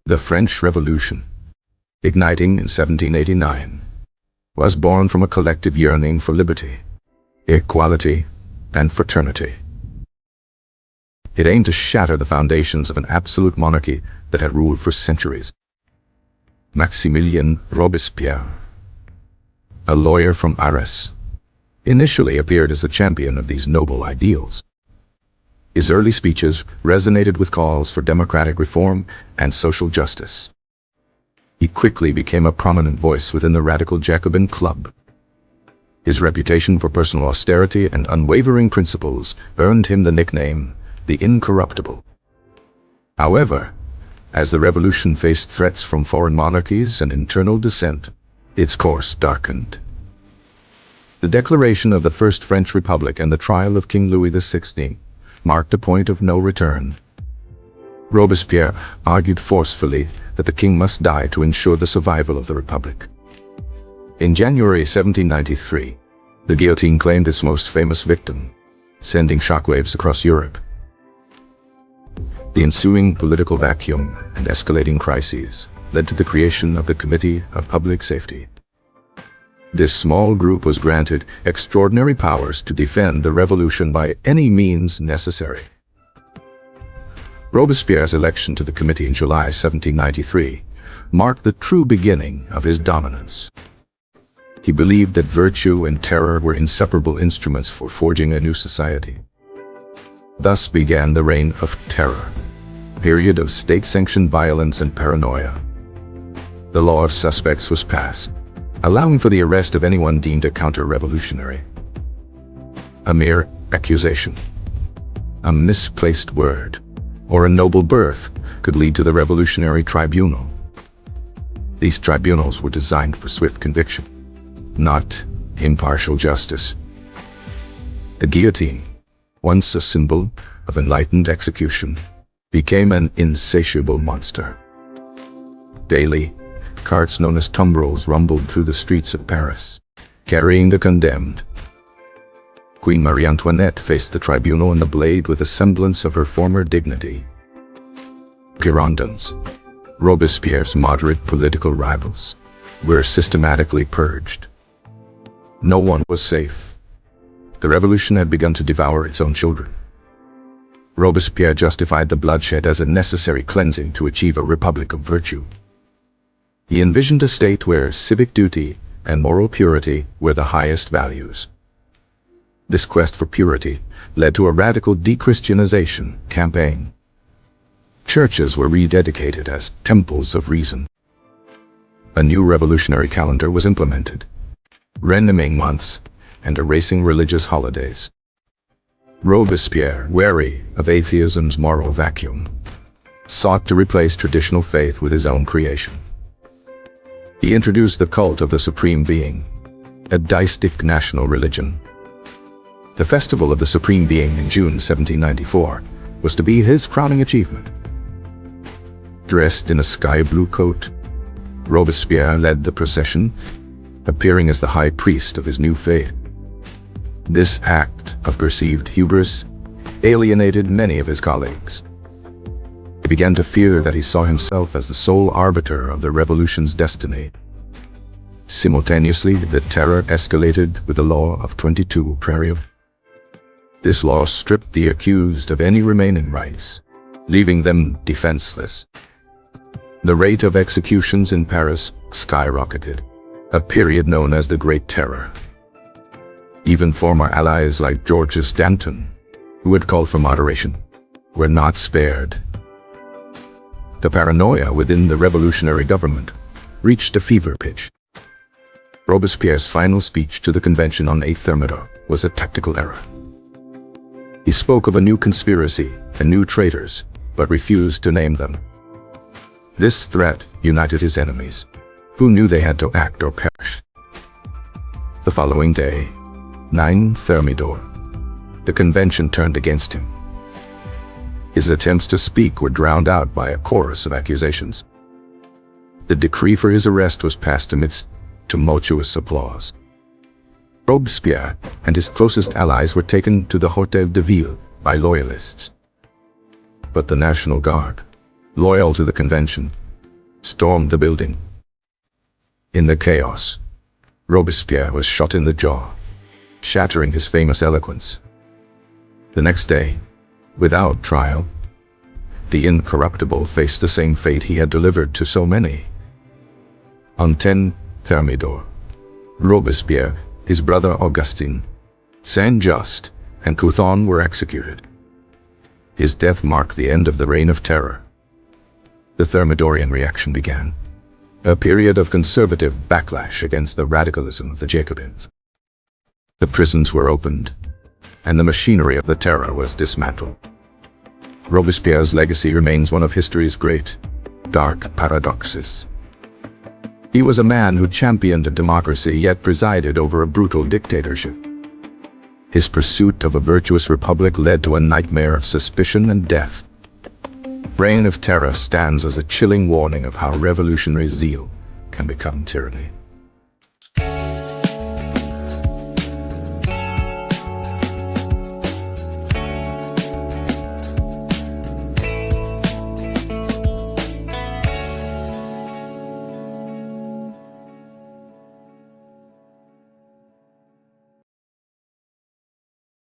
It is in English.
The French Revolution, igniting in 1789, was born from a collective yearning for liberty, equality, and fraternity. It aimed to shatter the foundations of an absolute monarchy that had ruled for centuries. Maximilien Robespierre, a lawyer from Arras, initially appeared as a champion of these noble ideals. His early speeches resonated with calls for democratic reform and social justice. He quickly became a prominent voice within the radical Jacobin club. His reputation for personal austerity and unwavering principles earned him the nickname the Incorruptible. However, as the revolution faced threats from foreign monarchies and internal dissent, its course darkened. The declaration of the First French Republic and the trial of King Louis XVI marked a point of no return. Robespierre argued forcefully that the king must die to ensure the survival of the Republic. In January 1793, the guillotine claimed its most famous victim, sending shockwaves across Europe. The ensuing political vacuum and escalating crises led to the creation of the Committee of Public Safety. This small group was granted extraordinary powers to defend the revolution by any means necessary. Robespierre's election to the committee in July 1793 marked the true beginning of his dominance. He believed that virtue and terror were inseparable instruments for forging a new society. Thus began the Reign of Terror, a period of state-sanctioned violence and paranoia. The law of suspects was passed, allowing for the arrest of anyone deemed a counter-revolutionary. A mere accusation, a misplaced word, or a noble birth could lead to the revolutionary tribunal. These tribunals were designed for swift conviction, not impartial justice. The guillotine, once a symbol of enlightened execution, became an insatiable monster. Daily, carts known as tumbrils rumbled through the streets of Paris, carrying the condemned. Queen Marie Antoinette faced the tribunal and the blade with a semblance of her former dignity. Girondins, Robespierre's moderate political rivals, were systematically purged. No one was safe. The revolution had begun to devour its own children. Robespierre justified the bloodshed as a necessary cleansing to achieve a republic of virtue. He envisioned a state where civic duty and moral purity were the highest values. This quest for purity led to a radical de-Christianization campaign. Churches were rededicated as temples of reason. A new revolutionary calendar was implemented, renaming months and erasing religious holidays. Robespierre, wary of atheism's moral vacuum, sought to replace traditional faith with his own creation. He introduced the cult of the Supreme Being, a deistic national religion. The Festival of the Supreme Being in June 1794 was to be his crowning achievement. Dressed in a sky-blue coat, Robespierre led the procession, appearing as the high priest of his new faith. This act of perceived hubris alienated many of his colleagues. He began to fear that he saw himself as the sole arbiter of the revolution's destiny. Simultaneously, the terror escalated with the Law of 22 Prairial. This law stripped the accused of any remaining rights, leaving them defenseless. The rate of executions in Paris skyrocketed, a period known as the Great Terror. Even former allies like Georges Danton, who had called for moderation, were not spared. The paranoia within the revolutionary government reached a fever pitch. Robespierre's final speech to the convention on 8 Thermidor was a tactical error. He spoke of a new conspiracy and new traitors, but refused to name them. This threat united his enemies, who knew they had to act or perish. The following day, 9 Thermidor, the convention turned against him. His attempts to speak were drowned out by a chorus of accusations. The decree for his arrest was passed amidst tumultuous applause. Robespierre and his closest allies were taken to the Hôtel de Ville by loyalists. But the National Guard, loyal to the convention, stormed the building. In the chaos, Robespierre was shot in the jaw, shattering his famous eloquence. The next day, without trial, the incorruptible faced the same fate he had delivered to so many. On 10 Thermidor, Robespierre, his brother Augustin, Saint-Just, and Couthon were executed. His death marked the end of the Reign of Terror. The Thermidorian reaction began, a period of conservative backlash against the radicalism of the Jacobins. The prisons were opened, and the machinery of the terror was dismantled. Robespierre's legacy remains one of history's great, dark paradoxes. He was a man who championed a democracy yet presided over a brutal dictatorship. His pursuit of a virtuous republic led to a nightmare of suspicion and death. Reign of Terror stands as a chilling warning of how revolutionary zeal can become tyranny.